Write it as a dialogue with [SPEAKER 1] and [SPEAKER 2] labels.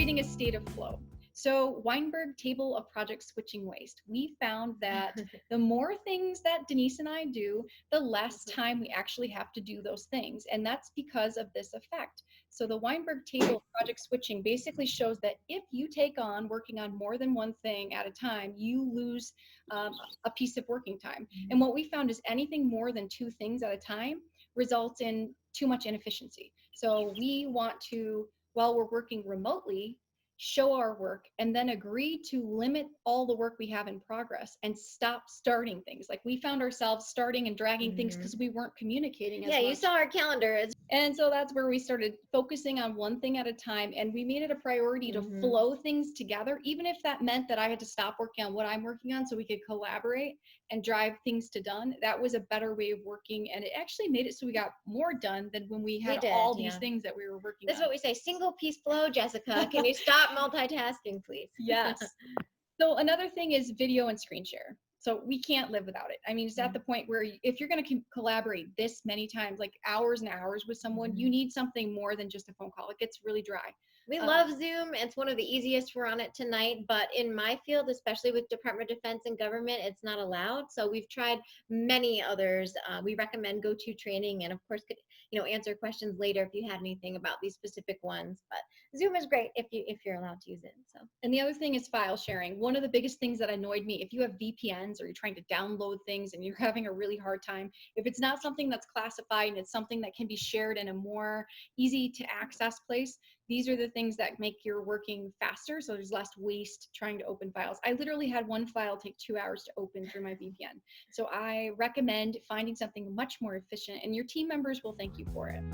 [SPEAKER 1] creating a state of flow. So, Weinberg table of project switching waste. We found that the more things that Denise and I do, the less time we actually have to do those things. And that's because of this effect. So, the Weinberg table of project switching basically shows that if you take on working on more than one thing at a time, you lose a piece of working time. And what we found is anything more than two things at a time results in too much inefficiency. So, we want to, while we're working remotely, show our work and then agree to limit all the work we have in progress and stop starting things. Like we found ourselves starting and dragging things because we weren't communicating as
[SPEAKER 2] Yeah,
[SPEAKER 1] much.
[SPEAKER 2] you saw our calendar.
[SPEAKER 1] And so that's where we started focusing on one thing at a time. And we made it a priority to flow things together, even if that meant that I had to stop working on what I'm working on so we could collaborate and drive things to done. That was a better way of working. And it actually made it so we got more done than when we had all these things that we were working
[SPEAKER 2] That's
[SPEAKER 1] on.
[SPEAKER 2] what we say, single piece flow, Jessica. Can you stop multitasking, please?
[SPEAKER 1] Yes. So another thing is video and screen share. So we can't live without it. I mean, it's at the point where if you're going to collaborate this many times, like hours and hours with someone, you need something more than just a phone call. It gets really dry.
[SPEAKER 2] We love Zoom. It's one of the easiest. We're on it tonight, but in my field, especially with Department of Defense and government, it's not allowed. So we've tried many others. We recommend GoToTraining, and of course, could answer questions later if you had anything about these specific ones. But Zoom is great if you're allowed to use it. So.
[SPEAKER 1] And the other thing is file sharing. One of the biggest things that annoyed me, if you have VPNs or you're trying to download things and you're having a really hard time, if it's not something that's classified and it's something that can be shared in a more easy to access place, these are the things that make your working faster. So there's less waste trying to open files. I literally had one file take 2 hours to open through my VPN. So I recommend finding something much more efficient, and your team members will thank you for it.